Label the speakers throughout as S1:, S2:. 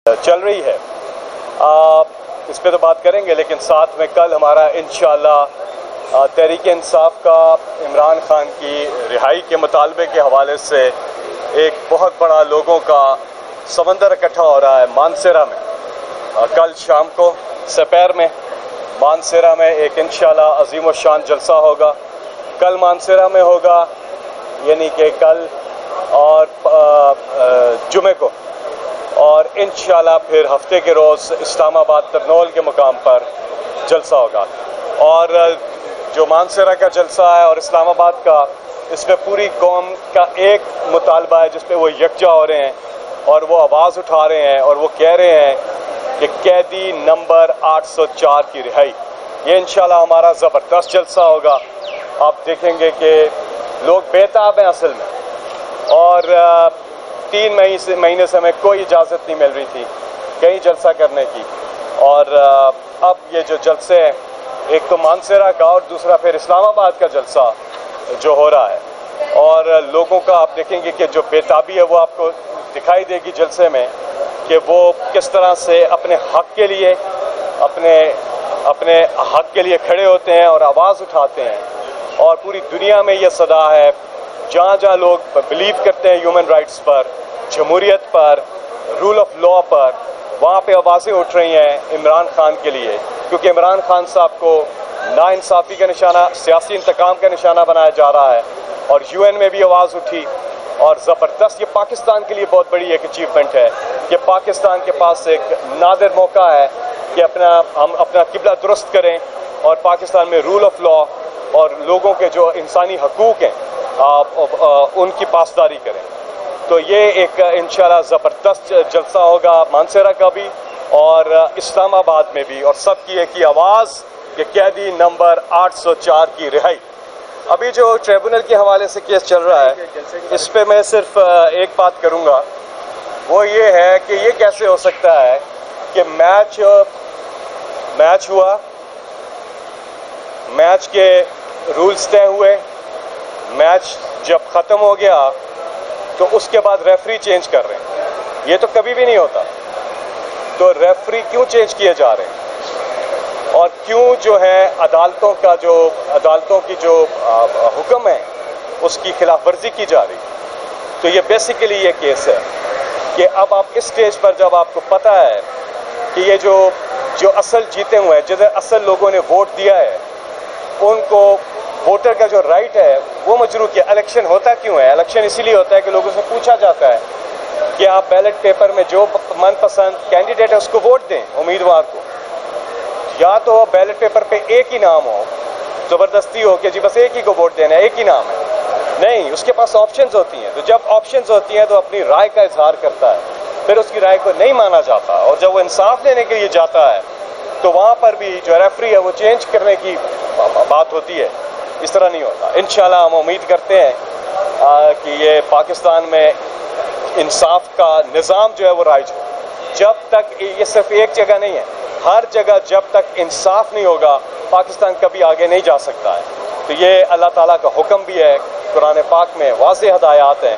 S1: چل رہی ہے اس پہ تو بات کریں گے، لیکن ساتھ میں کل ہمارا انشاءاللہ تحریک انصاف کا عمران خان کی رہائی کے مطالبے کے حوالے سے ایک بہت بڑا لوگوں کا سمندر اکٹھا ہو رہا ہے مانسیرا میں۔ کل شام کو سپیر میں مانسیرا میں ایک انشاءاللہ عظیم الشان جلسہ ہوگا۔ کل مانسیرا میں ہوگا، یعنی کہ کل اور جمعے کو، اور انشاءاللہ پھر ہفتے کے روز اسلام آباد ترنول کے مقام پر جلسہ ہوگا۔ اور جو مانسیرا کا جلسہ ہے اور اسلام آباد کا، اس میں پوری قوم کا ایک مطالبہ ہے جس پہ وہ یکجا ہو رہے ہیں اور وہ آواز اٹھا رہے ہیں اور وہ کہہ رہے ہیں کہ قیدی نمبر 804 کی رہائی۔ یہ انشاءاللہ ہمارا زبردست جلسہ ہوگا۔ آپ دیکھیں گے کہ لوگ بےتاب ہیں اصل میں، اور 3 مہینے سے ہمیں کوئی اجازت نہیں مل رہی تھی کہیں جلسہ کرنے کی، اور اب یہ جو جلسے ہیں، ایک تو مانسیرا کا اور دوسرا پھر اسلام آباد کا جلسہ جو ہو رہا ہے، اور لوگوں کا آپ دیکھیں گے کہ جو بےتابی ہے وہ آپ کو دکھائی دے گی جلسے میں، کہ وہ کس طرح سے اپنے حق کے لیے اپنے حق کے لیے کھڑے ہوتے ہیں اور آواز اٹھاتے ہیں۔ اور پوری دنیا میں یہ صدا ہے، جہاں جہاں لوگ بلیو کرتے ہیں ہیومن رائٹس پر، جمہوریت پر، رول آف لا پر، وہاں پہ آوازیں اٹھ رہی ہیں عمران خان کے لیے، کیونکہ عمران خان صاحب کو ناانصافی کا نشانہ، سیاسی انتقام کا نشانہ بنایا جا رہا ہے۔ اور UN میں بھی آواز اٹھی، اور زبردست، یہ پاکستان کے لیے بہت بڑی ایک اچیومنٹ ہے کہ پاکستان کے پاس ایک نادر موقع ہے کہ ہم اپنا قبلہ درست کریں اور پاکستان میں رول آف لا اور لوگوں کے جو انسانی حقوق ہیں ان کی پاسداری کریں۔ تو یہ ایک انشاءاللہ زبردست جلسہ ہوگا مانسیرا کا بھی اور اسلام آباد میں بھی، اور سب کی ایک ہی آواز کہ قیدی نمبر 804 کی رہائی۔ ابھی جو ٹریبونل کے حوالے سے کیس چل رہا ہے، اس پہ میں صرف ایک بات کروں گا، وہ یہ ہے کہ یہ کیسے ہو سکتا ہے کہ میچ ہوا، میچ کے رولز طے ہوئے، میچ جب ختم ہو گیا تو اس کے بعد ریفری چینج کر رہے ہیں۔ یہ تو کبھی بھی نہیں ہوتا۔ تو ریفری کیوں چینج کیے جا رہے ہیں، اور کیوں جو ہے عدالتوں کی جو حکم ہے اس کی خلاف ورزی کی جا رہی ہے۔ تو یہ بیسیکلی یہ کیس ہے کہ اب آپ اس سٹیج پر جب آپ کو پتہ ہے کہ یہ جو اصل جیتے ہوئے ہیں، جدھر اصل لوگوں نے ووٹ دیا ہے، ان کو ووٹر کا جو رائٹ ہے وہ مجروح کیا۔ الیکشن ہوتا کیوں ہے؟ الیکشن اسی لیے ہوتا ہے کہ لوگوں سے پوچھا جاتا ہے کہ آپ بیلٹ پیپر میں جو من پسند کینڈیڈیٹ ہے اس کو ووٹ دیں، امیدوار کو، یا تو بیلٹ پیپر پہ ایک ہی نام ہو، زبردستی ہو کہ جی بس ایک ہی کو ووٹ دینا ہے، ایک ہی نام ہے، نہیں، اس کے پاس آپشنز ہوتی ہیں۔ تو جب آپشنز ہوتی ہیں تو اپنی رائے کا اظہار کرتا ہے، پھر اس کی رائے کو نہیں مانا جاتا، اور جب وہ انصاف لینے کے لیے جاتا ہے تو وہاں پر بھی جو ریفری ہے وہ چینج کرنے کی بات ہوتی ہے۔ اس طرح نہیں ہوتا۔ انشاءاللہ ہم امید کرتے ہیں کہ یہ پاکستان میں انصاف کا نظام جو ہے وہ رائج ہو۔ جب تک یہ صرف ایک جگہ نہیں ہے، ہر جگہ جب تک انصاف نہیں ہوگا پاکستان کبھی آگے نہیں جا سکتا ہے۔ تو یہ اللہ تعالیٰ کا حکم بھی ہے، قرآن پاک میں واضح ہدایات ہیں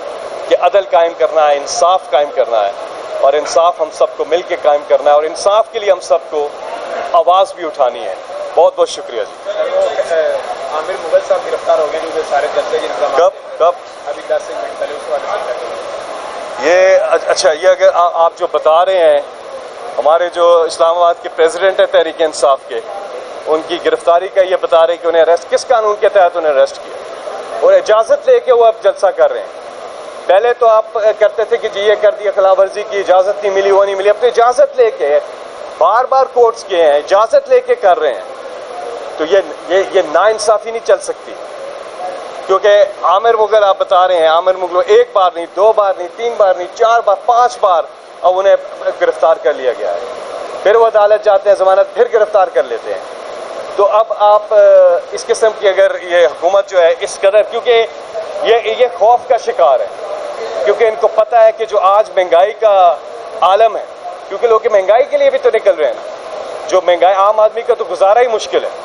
S1: کہ عدل قائم کرنا ہے، انصاف قائم کرنا ہے، اور انصاف ہم سب کو مل کے قائم کرنا ہے، اور انصاف کے لیے ہم سب کو آواز بھی اٹھانی ہے۔ بہت بہت شکریہ جی۔
S2: عامر مغل صاحب گرفتار ہو گئے جو سارے جلسے کے انتظامات
S1: کب
S2: ابھی 10 منٹ پہلے اس والے سے
S1: یہ اچھا، یہ اگر آپ جو بتا رہے ہیں، ہمارے جو اسلام آباد کے پریزیڈنٹ ہیں تحریک انصاف کے، ان کی گرفتاری کا یہ بتا رہے ہیں کہ انہیں اریسٹ کس قانون کے تحت انہیں اریسٹ کیا، اور اجازت لے کے وہ اب جلسہ کر رہے ہیں۔ پہلے تو آپ کرتے تھے کہ جی یہ کر دیا، خلاف ورزی کی، اجازت نہیں ملی، وہ نہیں ملی، اب تو اجازت لے کے بار بار کورٹس کے ہیں، اجازت لے کے کر رہے ہیں۔ تو یہ ناانصافی نہیں چل سکتی، کیونکہ عامر مغل آپ بتا رہے ہیں، عامر مغل ایک بار نہیں، 2 بار نہیں، 3 بار نہیں، 4 بار، 5 بار اب انہیں گرفتار کر لیا گیا ہے، پھر وہ عدالت جاتے ہیں، ضمانت پھر گرفتار کر لیتے ہیں۔ تو اب آپ اس قسم کی اگر یہ حکومت جو ہے اس قدر، کیونکہ یہ خوف کا شکار ہے، کیونکہ ان کو پتہ ہے کہ جو آج مہنگائی کا عالم ہے، کیونکہ لوگ مہنگائی کے لیے بھی تو نکل رہے ہیں نا، جو مہنگائی عام آدمی کا تو گزارا ہی مشکل ہے۔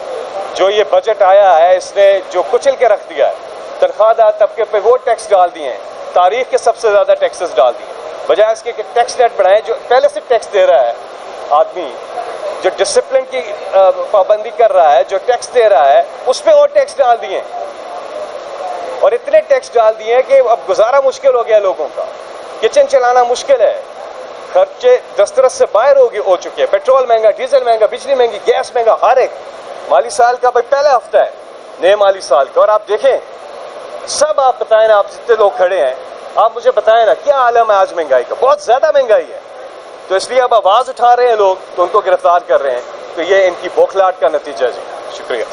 S1: جو یہ بجٹ آیا ہے اس نے جو کچل کے رکھ دیا ہے، تنخواہ دار طبقے پہ وہ ٹیکس ڈال دیے ہیں، تاریخ کے سب سے زیادہ ٹیکسز ڈال دیے ہیں، بجائے اس کے کہ ٹیکس نیٹ بڑھائیں. جو پہلے سے ٹیکس دے رہا ہے آدمی, جو ڈسپلن کی پابندی کر رہا ہے, جو ٹیکس دے رہا ہے, اس پہ اور ٹیکس ڈال دیے, اور اتنے ٹیکس ڈال دیے ہیں کہ اب گزارا مشکل ہو گیا لوگوں کا. کچن چلانا مشکل ہے, خرچے دسترس سے باہر ہو چکے ہیں. پیٹرول مہنگا, ڈیزل مہنگا, بجلی مہنگی, گیس مہنگا. ہر ایک مالی سال کا بھائی پہلا ہفتہ ہے نئے مالی سال کا, اور آپ دیکھیں سب, آپ بتائیں نا, آپ جتنے لوگ کھڑے ہیں آپ مجھے بتائیں نا کیا عالم ہے آج مہنگائی کا. بہت زیادہ مہنگائی ہے. تو اس لیے اب آواز اٹھا رہے ہیں لوگ تو ان کو گرفتار کر رہے ہیں. تو یہ ان کی بوکھلاہٹ کا نتیجہ ہے. جی شکریہ.